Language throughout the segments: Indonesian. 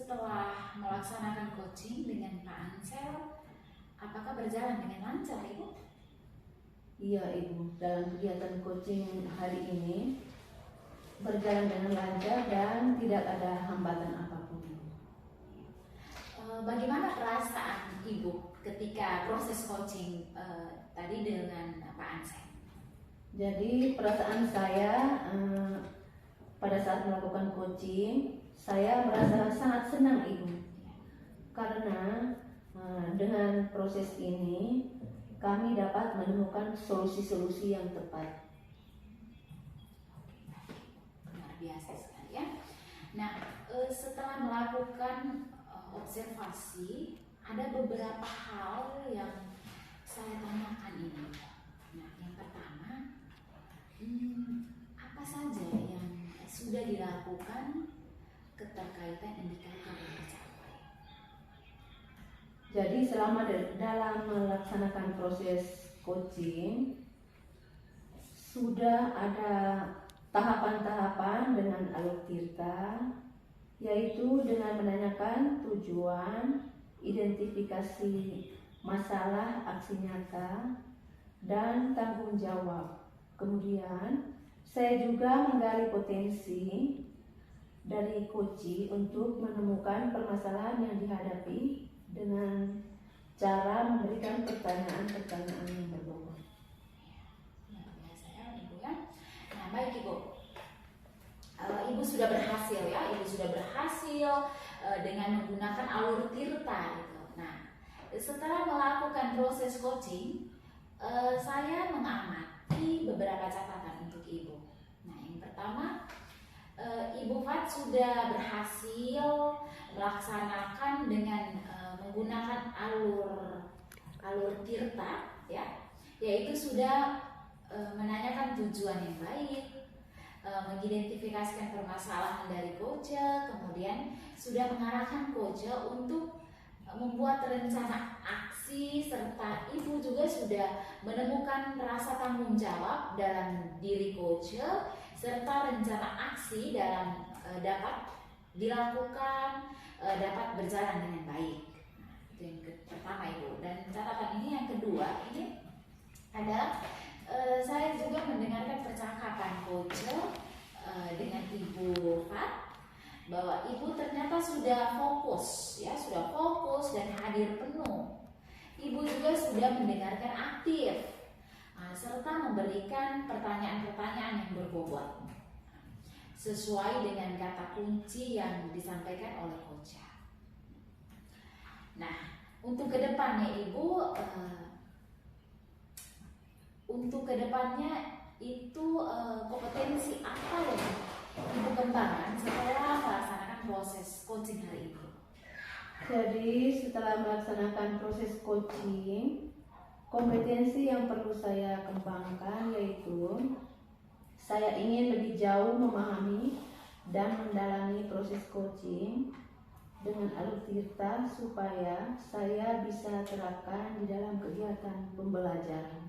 setelah melaksanakan coaching dengan Pak Ansel, apakah berjalan dengan lancar, Ibu? Iya Ibu, dalam kegiatan coaching hari ini berjalan dengan lancar dan tidak ada hambatan apapun. Bagaimana perasaan Ibu ketika proses coaching tadi dengan Pak Ansel? Jadi perasaan saya pada saat melakukan coaching, saya merasa sangat senang Ibu, karena dengan proses ini kami dapat menemukan solusi-solusi yang tepat. Luar biasa sekali ya. Nah, setelah melakukan observasi, ada beberapa hal yang saya tanyakan ini. Nah, yang pertama, apa saja yang sudah dilakukan keterkaitan indikator yang tercapai? Jadi selama dalam melaksanakan proses coaching sudah ada tahapan-tahapan dengan Alur Tirta, yaitu dengan menanyakan tujuan, identifikasi masalah, aksi nyata, dan tanggung jawab. Kemudian saya juga menggali potensi dari coaching untuk menemukan permasalahan yang dihadapi dengan cara memberikan pertanyaan-pertanyaan yang berbobot. Luar biasa ya, Ibu ya. Nah, baik Ibu. Ibu sudah berhasil ya, Ibu sudah berhasil dengan menggunakan Alur Tirta gitu. Nah, setelah melakukan proses coaching, saya mengamati beberapa catatan untuk Ibu. Nah, yang pertama, Ibu Fat sudah berhasil melaksanakan dengan menggunakan alur Tirta ya, yaitu sudah menanyakan tujuan yang baik, mengidentifikasikan permasalahan dari coach, kemudian sudah mengarahkan coach untuk membuat rencana aksi, serta Ibu juga sudah menemukan rasa tanggung jawab dalam diri coach, serta rencana aksi dalam dapat dilakukan, dapat berjalan dengan baik. Nah, itu yang pertama Ibu. Dan catatan ini yang kedua ini adalah saya juga mendengarkan percakapan coach dengan Ibu Fat, bahwa Ibu ternyata sudah fokus ya, sudah fokus dan hadir penuh. Ibu juga sudah mendengarkan aktif, serta memberikan pertanyaan-pertanyaan yang berbobot sesuai dengan kata kunci yang disampaikan oleh coach. Nah, untuk kedepannya Ibu, itu kompetensi apa yang Ibu kembangkan setelah melaksanakan proses coaching hari ini? Jadi setelah melaksanakan proses coaching, kompetensi yang perlu saya kembangkan yaitu saya ingin lebih jauh memahami dan mendalami proses coaching dengan Alur Tirta supaya saya bisa terapkan di dalam kegiatan pembelajaran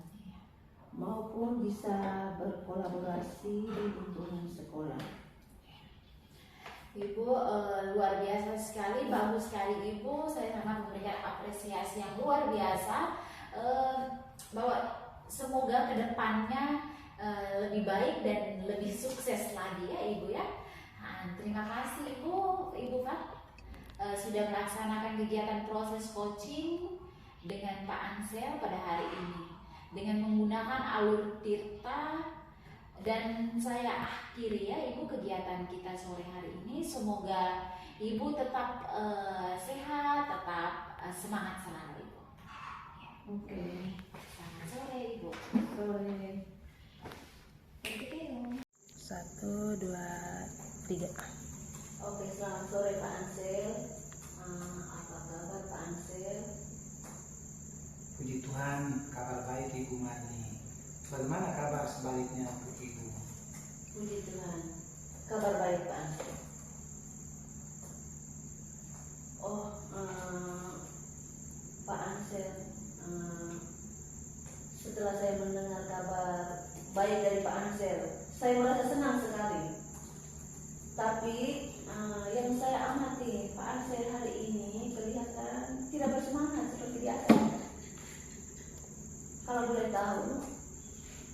maupun bisa berkolaborasi di lingkungan sekolah. Ibu luar biasa sekali, bagus sekali Ibu. Saya sangat memberikan apresiasi yang luar biasa, bahwa semoga kedepannya lebih baik dan lebih sukses lagi ya Ibu ya. Nah, terima kasih Ibu Fat sudah melaksanakan kegiatan proses coaching dengan Pak Ansel pada hari ini dengan menggunakan Alur Tirta. Dan saya akhiri ya Ibu kegiatan kita sore hari ini. Semoga Ibu tetap sehat, tetap semangat selalu Ibu. Oke. Selamat sore Ibu. Sore. 1, 2, 3. Oke, selamat sore Pak Ansel. Apa kabar Pak Ansel? Puji Tuhan, kabar baik Ibu Marni. Bagaimana kabar sebaliknya untuk Ibu? Puji Tuhan, kabar baik Pak Ansel. Pak Ansel, setelah saya mendengar kabar baik dari Pak Ansel, saya merasa senang sekali. Tapi yang saya amati Pak Ansel hari ini kelihatan tidak bersemangat seperti biasa. Kalau boleh tahu,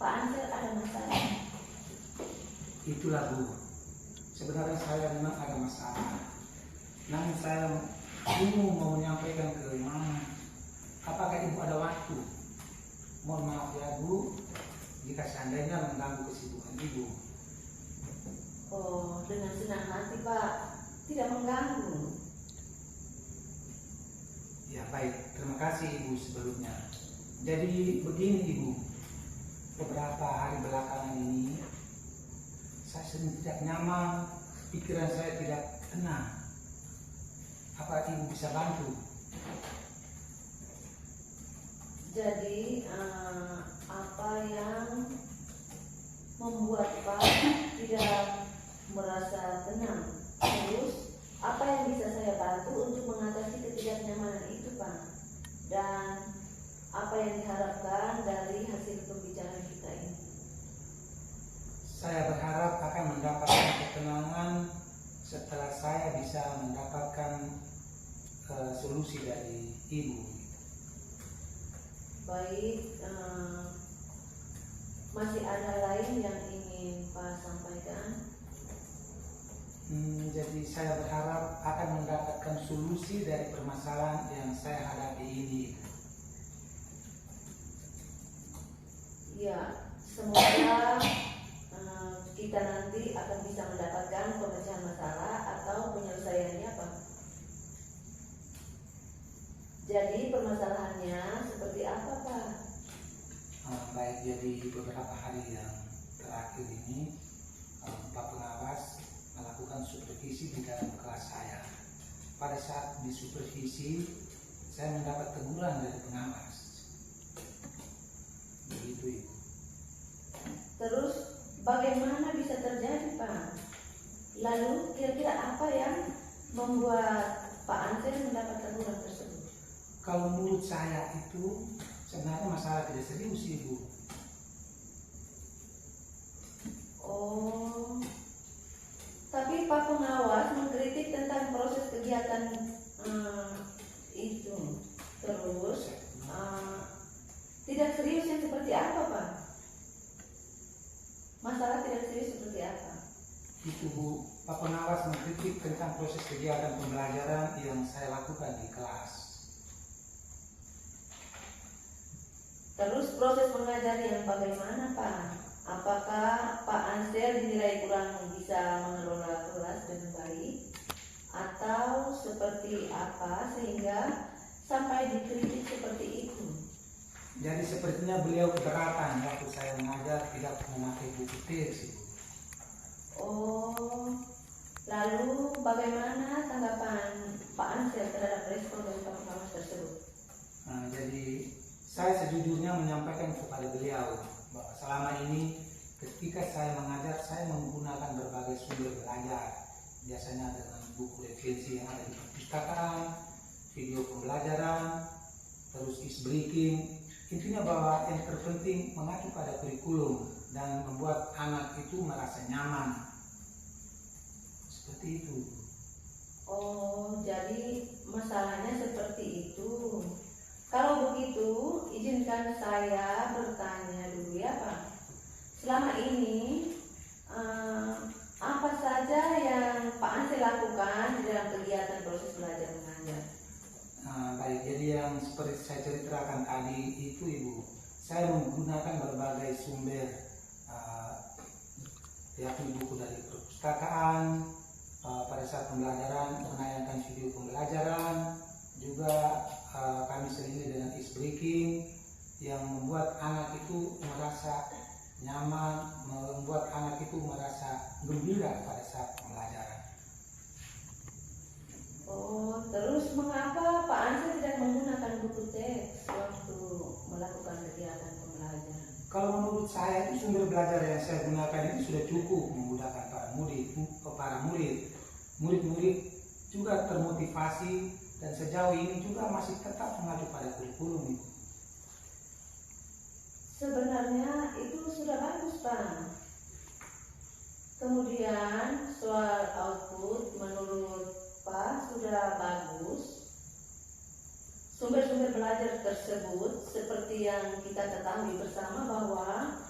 Pak Ansel ada masalah? Itulah Bu, sebenarnya saya memang ada masalah. Namun saya bingung mau menyampaikan ke Mama. Apakah Ibu ada waktu? Mohon maaf ya Bu, jika seandainya mengganggu kesibukan Ibu. Oh, dengan senang hati Pak, tidak mengganggu. Ya baik, terima kasih Ibu sebelumnya. Jadi begini Ibu, beberapa hari belakangan ini saya sering tidak nyaman, pikiran saya tidak tenang. Apa Ibu bisa bantu? Jadi apa yang membuat Pak tidak merasa tenang? Terus apa yang bisa saya bantu untuk mengatasi ketidaknyamanan itu Pak? Dan apa yang diharapkan dari hasil pembicaraan kita ini? Saya berharap akan mendapatkan ketenangan setelah saya bisa mendapatkan solusi dari Ibu. Baik, masih ada lain yang ingin Pak sampaikan? Jadi saya berharap akan mendapatkan solusi dari permasalahan yang saya hadapi ini. Ya, semoga kita nanti akan bisa mendapatkan pemecahan masalah atau penyelesaiannya Pak. Jadi permasalahannya seperti apa Pak? Baik, jadi beberapa hari yang terakhir ini Pak Pengawas melakukan supervisi di dalam kelas saya. Pada saat di supervisi, saya mendapat teguran dari pengawas. Begitu Ibu. Terus bagaimana bisa terjadi Pak? Lalu kira-kira apa yang membuat Pak Ansel mendapat teguran tersebut? Kalau menurut saya itu sebenarnya masalah tidak serius Ibu. Oh, tapi Pak Pengawas mengkritik tentang proses kegiatan itu. Terus tidak serius yang seperti apa Pak? Masalah tidak serius seperti apa? Itu Bu, Pak Pengawas mengkritik tentang proses kegiatan pembelajaran yang saya lakukan di kelas. Terus proses mengajar yang bagaimana Pak? Apakah Pak Ansel dinilai kurang bisa mengelola kelas dengan baik? Atau seperti apa sehingga sampai dikritik seperti itu? Jadi sepertinya beliau keberatan waktu saya mengajar tidak memakai buku teks Ibu. Oh, lalu bagaimana tanggapan Pak Ansel terhadap respon dari Pak Pengawas tersebut? Jadi saya sejujurnya menyampaikan kepada beliau bahwa selama ini ketika saya mengajar, saya menggunakan berbagai sumber belajar, biasanya dengan buku referensi yang ada di perpustakaan, video pembelajaran, terus is-breaking. Intinya bahwa yang terpenting mengacu pada kurikulum dan membuat anak itu merasa nyaman. Seperti itu. Oh, jadi masalahnya seperti itu. Kalau begitu, izinkan saya bertanya dulu ya Pak. Selama ini apa saja yang Pak Ansel lakukan di dalam kegiatan proses belajar mengajar? Baik, jadi yang seperti saya ceritakan tadi itu Ibu, saya menggunakan berbagai sumber, yakni buku dari perpustakaan, pada saat pembelajaran menayangkan video pembelajaran, juga kami selingi dengan is-breaking yang membuat anak itu merasa nyaman, membuat anak itu merasa gembira pada saat pembelajaran. Oh, terus mengapa Pak Ansel tidak menggunakan buku teks waktu melakukan kegiatan pembelajaran? Kalau menurut saya itu sumber belajar yang saya gunakan itu sudah cukup memudahkan para murid. Murid-murid juga termotivasi dan sejauh ini juga masih tetap mengacu pada kurikulum itu. Sebenarnya itu sudah bagus Pak. Kemudian soal output belajar tersebut, seperti yang kita ketahui bersama bahwa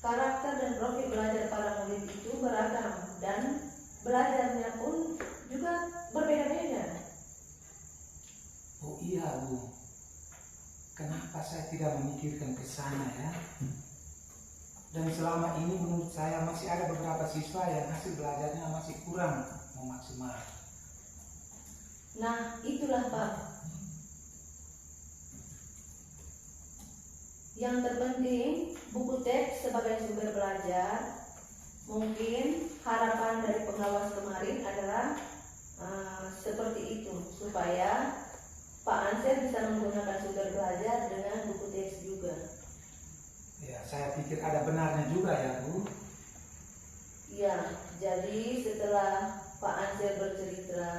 karakter dan profil belajar para murid itu beragam dan belajarnya pun juga berbeda-beda. Oh iya Bu, kenapa saya tidak memikirkan ke sana ya? Dan selama ini menurut saya masih ada beberapa siswa yang hasil belajarnya masih kurang maksimal. Nah, itulah Pak. Yang terpenting, buku teks sebagai sumber belajar. Mungkin harapan dari pengawas kemarin adalah seperti itu, supaya Pak Ansel bisa menggunakan sumber belajar dengan buku teks juga. Ya, saya pikir ada benarnya juga ya Bu. Ya, jadi setelah Pak Ansel bercerita,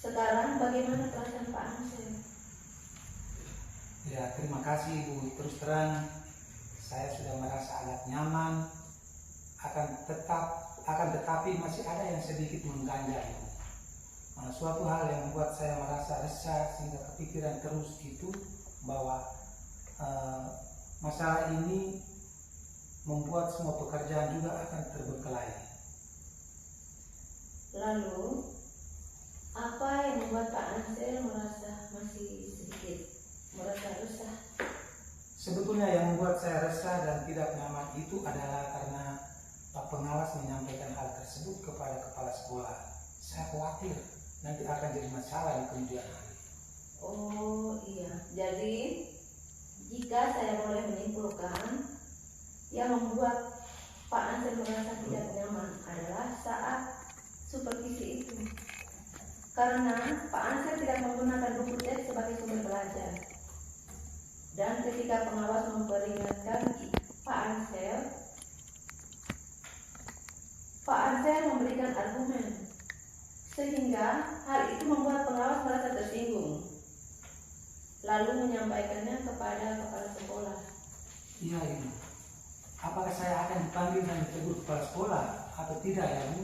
sekarang bagaimana perasaan Pak Ansel? Ya, terima kasih Bu. Terus terang saya sudah merasa agak nyaman. Akan tetapi masih ada yang sedikit mengganjal. Suatu hal yang membuat saya merasa resah sehingga kepikiran terus itu bahwa masalah ini membuat semua pekerjaan juga akan terbengkalai. Lalu, apa yang membuat Pak Ansel merasa masih sedikit merasa resah? Sebetulnya yang membuat saya resah dan tidak nyaman itu adalah karena Pak Pengawas menyampaikan hal tersebut kepada kepala sekolah. Saya khawatir nanti akan jadi masalah di kemudian hari. Oh iya, jadi jika saya boleh menyimpulkan, yang membuat Pak Ansel merasa tidak nyaman adalah saat supervisi itu. Karena Pak Ansel tidak menggunakan buku teks sebagai sumber belajar. Dan ketika pengawas memperingatkan Pak Ansel memberikan argumen. Sehingga hal itu membuat pengawas merasa tersinggung. Lalu menyampaikannya kepada kepala sekolah. Iya Ibu. Apakah saya akan dipanggil dan ditegur kepala sekolah atau tidak ya Bu?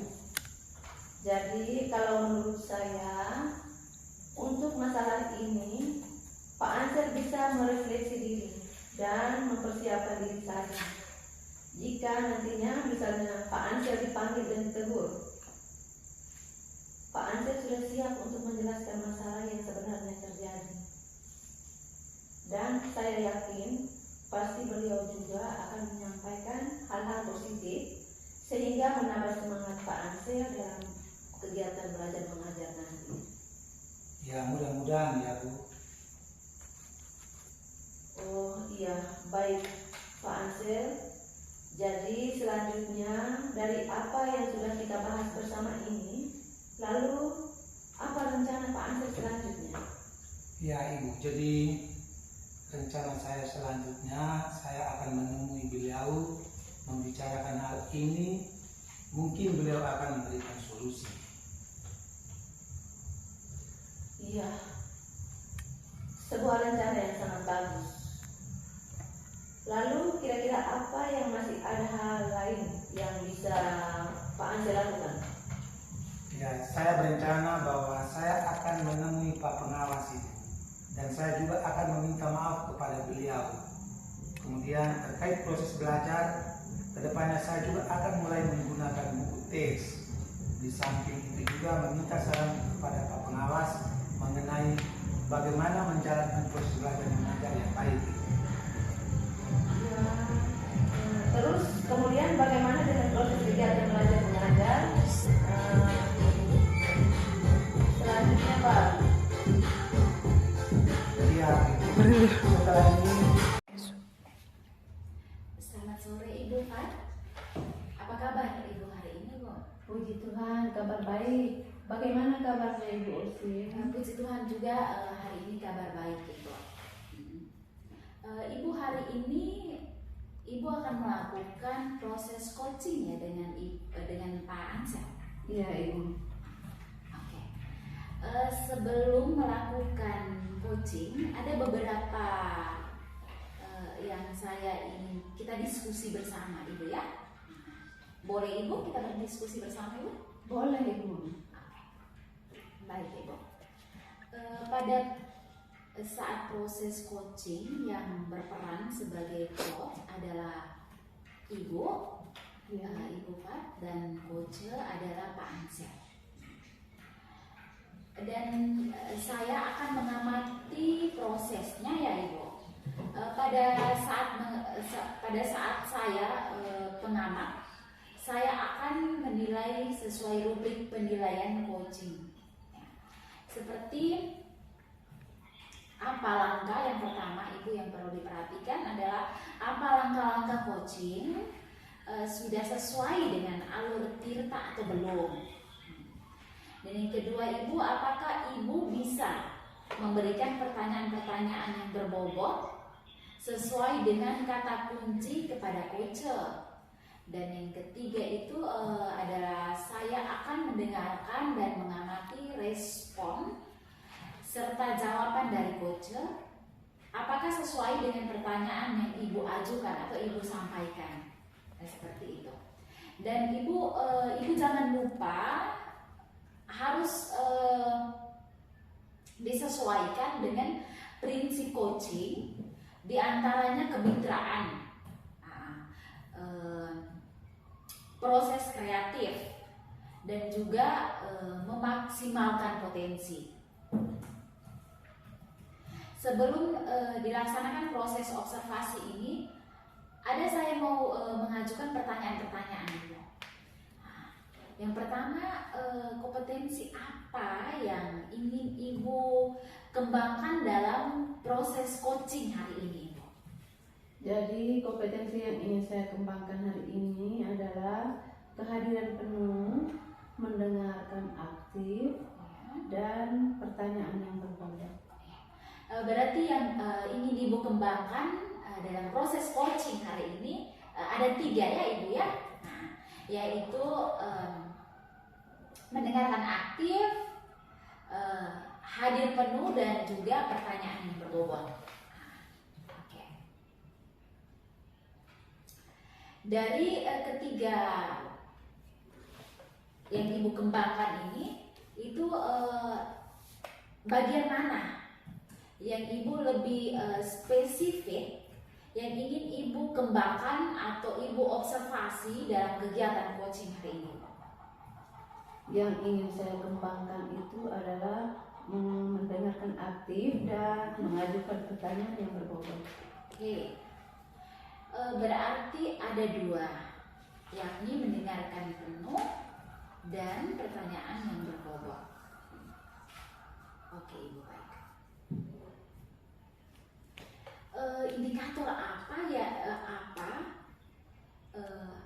Jadi kalau menurut saya, untuk masalah ini Pak Ansel bisa merefleksi diri dan mempersiapkan diri saja. Jika nantinya misalnya Pak Ansel dipanggil dan ditegur, Pak Ansel sudah siap untuk menjelaskan masalah yang sebenarnya terjadi. Dan saya yakin pasti beliau juga akan menyampaikan hal-hal positif sehingga menambah semangat Pak Ansel dalam kegiatan belajar mengajar nanti. Ya mudah-mudahan ya Bu. Oh iya, baik Pak Ansel. Jadi selanjutnya dari apa yang sudah kita bahas bersama ini, lalu apa rencana Pak Ansel selanjutnya? Ya Ibu, jadi rencana saya selanjutnya saya akan menemui beliau membicarakan hal ini. Mungkin beliau akan memberikan solusi. Iya, sebuah rencana yang sangat bagus. Lalu kira-kira apa yang masih ada hal lain yang bisa Pak Ansel lakukan? Ya, saya berencana bahwa saya akan menemui Pak Pengawas itu. Dan saya juga akan meminta maaf kepada beliau. Kemudian terkait proses belajar, kedepannya saya juga akan mulai menggunakan buku teks. Di samping itu juga meminta saran kepada Pak Pengawas mengenai bagaimana menjalankan proses belajar mengajar yang baik. Ya, terus kemudian bagaimana dengan proses kegiatan belajar mengajar selanjutnya Pak? Ya, setelah ini. Selamat sore Ibu Fat. Apa kabar Ibu hari ini Bu? Puji Tuhan, kabar baik. Bagaimana kabarnya Ibu Usi? Puji Tuhan juga hari ini kabar baik Ibu. Ibu hari ini Ibu akan melakukan proses coaching ya dengan Pak Ansel. Iya Ibu. Oke. Sebelum melakukan coaching ada beberapa yang saya ingin kita diskusi bersama Ibu ya. Boleh Ibu kita berdiskusi bersama Ibu? Boleh Ibu. Baik Ibu. Pada saat proses coaching yang berperan sebagai coach adalah Ibu, Ya. Ibu Fat, dan coach adalah Pak Ansel. Dan saya akan mengamati prosesnya ya Ibu. Pada saat saya pengamat, saya akan menilai sesuai rubrik penilaian coaching. Seperti apa langkah yang pertama Ibu yang perlu diperhatikan adalah apa langkah-langkah coaching sudah sesuai dengan alur tirta atau belum. Dan yang kedua Ibu, apakah Ibu bisa memberikan pertanyaan-pertanyaan yang berbobot sesuai dengan kata kunci kepada coach. Dan yang ketiga itu adalah saya akan mendengarkan dan mengamati respon serta jawaban dari coach. Apakah sesuai dengan pertanyaan yang Ibu ajukan atau Ibu sampaikan? Seperti itu. Dan Ibu jangan lupa harus disesuaikan dengan prinsip coaching, diantaranya kemitraan, proses kreatif, dan juga memaksimalkan potensi. Sebelum dilaksanakan proses observasi ini, saya mau mengajukan pertanyaan-pertanyaan dulu. Yang pertama, kompetensi apa yang ingin Ibu kembangkan dalam proses coaching hari ini? Jadi kompetensi yang ingin saya kembangkan hari ini adalah kehadiran penuh, mendengarkan aktif, dan pertanyaan yang berbobot. Berarti yang ingin Ibu kembangkan dalam proses coaching hari ini ada 3 ya Ibu ya, yaitu mendengarkan aktif, hadir penuh, dan juga pertanyaan yang berbobot. Dari ketiga yang Ibu kembangkan ini, itu bagian mana yang Ibu lebih spesifik yang ingin Ibu kembangkan atau Ibu observasi dalam kegiatan coaching hari ini? Yang ingin saya kembangkan itu adalah mendengarkan aktif dan mengajukan pertanyaan yang berbobot. Oke. Berarti ada 2, yakni mendengarkan penuh dan pertanyaan yang berbobot. Oke Ibu, baik. Indikator apa ya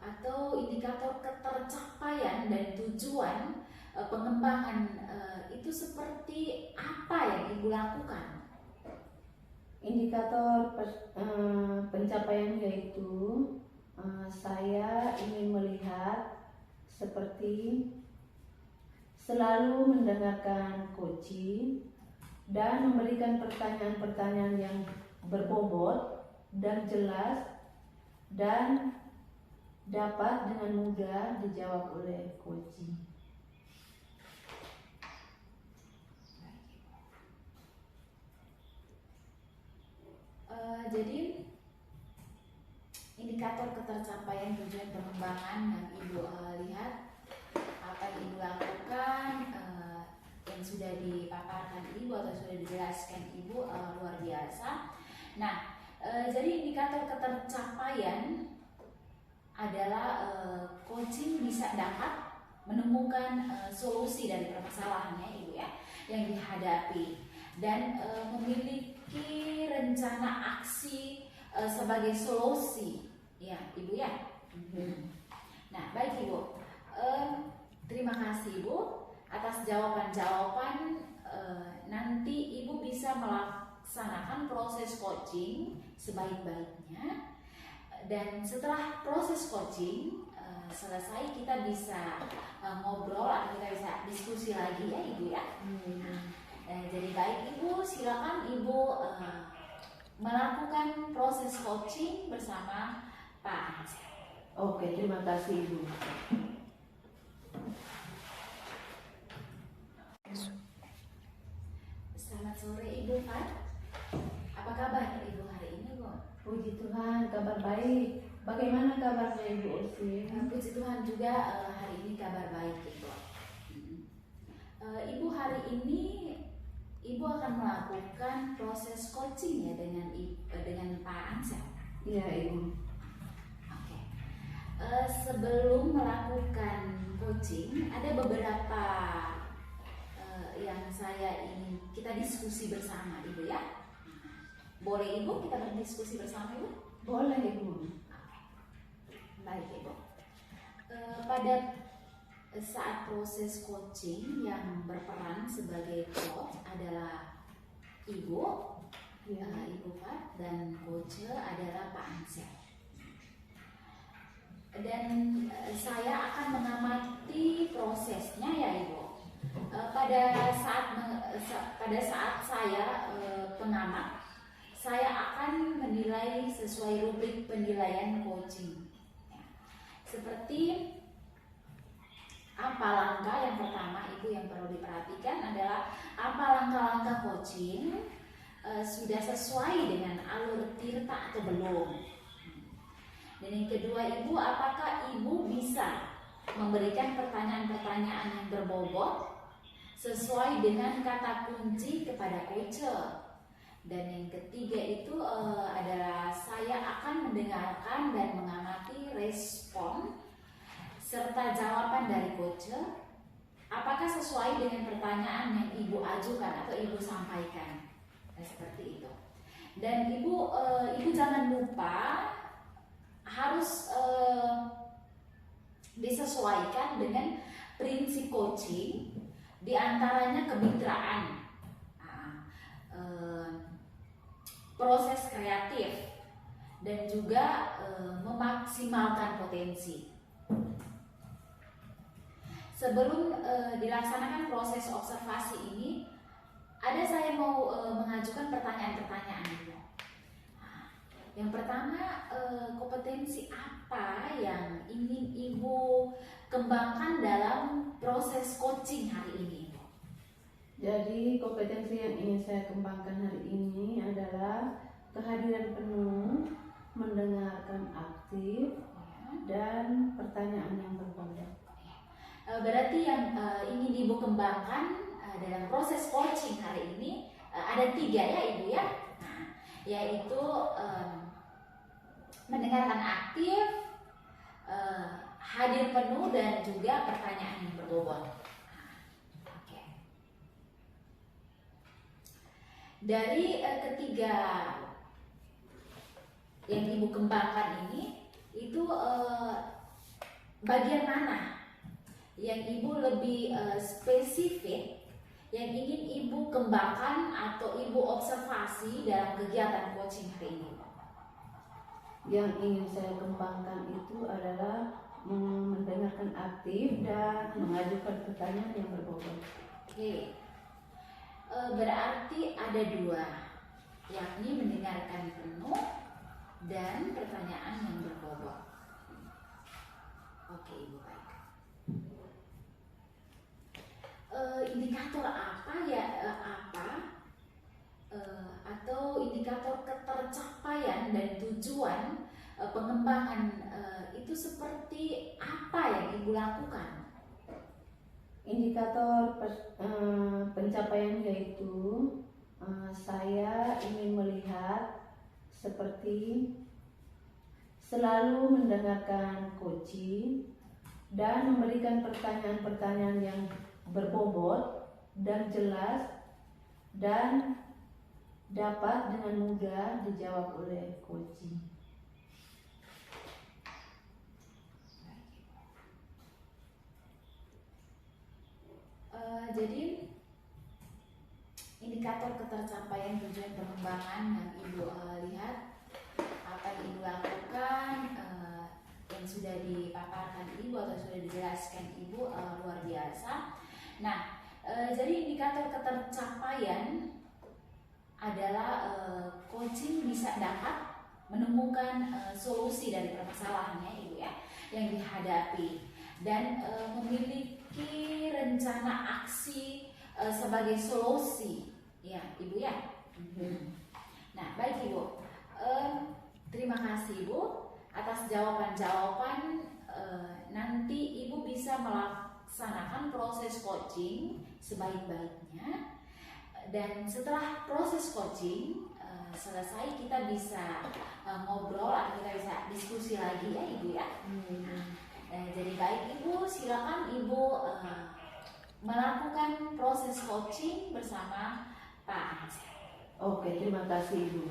atau indikator ketercapaian dan tujuan pengembangan itu seperti apa yang Ibu lakukan? Indikator pencapaian yaitu saya ingin melihat seperti selalu mendengarkan coaching dan memberikan pertanyaan-pertanyaan yang berbobot dan jelas dan dapat dengan mudah dijawab oleh coaching. Jadi indikator ketercapaian tujuan pengembangan yang Ibu lihat, apa yang Ibu lakukan, yang sudah dipaparkan Ibu atau sudah dijelaskan Ibu luar biasa. Nah, jadi indikator ketercapaian adalah coaching bisa dapat menemukan solusi dari permasalahannya Ibu ya yang dihadapi, dan memiliki rencana aksi sebagai solusi ya Ibu ya. Nah, baik Ibu, terima kasih Ibu atas jawaban-jawaban. Nanti Ibu bisa melaksanakan proses coaching sebaik-baiknya, dan setelah proses coaching selesai kita bisa ngobrol atau kita bisa diskusi lagi ya Ibu ya. Jadi baik Ibu, silakan Ibu melakukan proses coaching bersama Pak Ansel. Oke, terima kasih Ibu. Selamat sore Ibu Fat. kabar baik. Bagaimana kabarnya Ibu Usi? Puji Tuhan juga hari ini kabar baik Ibu. Ibu hari ini Ibu akan melakukan proses coaching ya dengan Pak Ansel. Iya Ibu. Oke. Sebelum melakukan coaching ada beberapa yang saya ingin kita diskusi bersama Ibu ya. Boleh Ibu kita berdiskusi bersama Ibu? Boleh Ibu. Baik Ibu. Pada saat proses coaching yang berperan sebagai coach adalah Ibu, Ya. Ibu Fat, dan coach adalah Pak Ansel. Dan saya akan mengamati prosesnya ya Ibu. Pada saat saya pengamat, saya akan menilai sesuai rubrik penilaian coaching. Seperti apa langkah yang pertama Ibu yang perlu diperhatikan adalah apa langkah-langkah coaching sudah sesuai dengan alur tirta atau belum. Dan yang kedua Ibu, apakah Ibu bisa memberikan pertanyaan-pertanyaan yang berbobot sesuai dengan kata kunci kepada coach. Dan yang ketiga itu adalah saya akan mendengarkan dan mengamati respon serta jawaban dari coach. Apakah sesuai dengan pertanyaan yang Ibu ajukan atau Ibu sampaikan? Nah, seperti itu. Dan Ibu jangan lupa harus disesuaikan dengan prinsip coaching, diantaranya kemitraan, proses kreatif, dan juga memaksimalkan potensi. Sebelum dilaksanakan proses observasi ini, saya mau mengajukan pertanyaan-pertanyaan dulu. Yang pertama, kompetensi apa yang ingin Ibu kembangkan dalam proses coaching hari ini? Jadi kompetensi yang ingin saya kembangkan hari ini adalah kehadiran penuh, mendengarkan aktif, dan pertanyaan yang berbobot. Berarti yang ingin Ibu kembangkan dalam proses coaching hari ini ada 3 ya Ibu ya, yaitu mendengarkan aktif, hadir penuh, dan juga pertanyaan yang berbobot. Dari ketiga yang Ibu kembangkan ini, itu bagian mana yang Ibu lebih spesifik yang ingin Ibu kembangkan atau Ibu observasi dalam kegiatan coaching hari ini? Yang ingin saya kembangkan itu adalah mendengarkan aktif dan mengajukan pertanyaan yang berbobot. Oke. Berarti ada 2, yakni mendengarkan penuh dan pertanyaan yang berbobot. Oke Ibu, baik. Indikator apa ya atau indikator ketercapaian dan tujuan pengembangan itu seperti apa yang Ibu lakukan? Indikator pencapaian yaitu saya ingin melihat seperti selalu mendengarkan coaching dan memberikan pertanyaan-pertanyaan yang berbobot dan jelas dan dapat dengan mudah dijawab oleh coaching. Jadi indikator ketercapaian tujuan pengembangan yang Ibu lihat, apa yang Ibu lakukan, yang sudah dipaparkan Ibu atau sudah dijelaskan Ibu luar biasa. Nah, jadi indikator ketercapaian adalah coaching bisa dapat menemukan solusi dari permasalahannya Ibu ya yang dihadapi, dan memiliki rencana aksi sebagai solusi ya Ibu ya. Nah baik Ibu, Terima kasih Ibu atas jawaban-jawaban. Nanti Ibu bisa melaksanakan proses coaching sebaik-baiknya, dan setelah proses coaching selesai kita bisa ngobrol atau kita bisa diskusi lagi ya Ibu ya. Jadi baik Ibu, silakan Ibu melakukan proses coaching bersama Pak Ansel. Oke, terima kasih Ibu.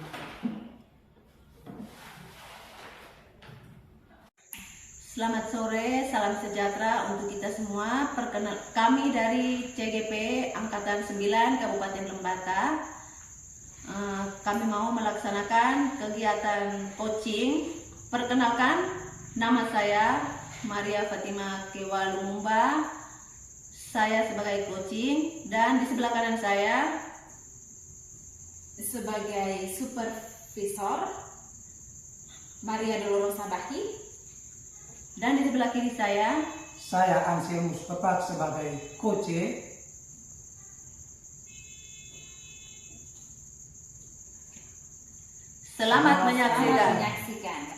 Selamat sore, salam sejahtera untuk kita semua. Kami dari CGP Angkatan 9 Kabupaten Lembata. Kami mau melaksanakan kegiatan coaching. Perkenalkan, nama saya Maria Fatima Kewa Lumumba. Saya sebagai coaching, dan di sebelah kanan saya sebagai supervisor Maria Dolorosa Bahi, dan di sebelah kiri saya Ansel Mustafa sebagai coach. Selamat menyaksikan.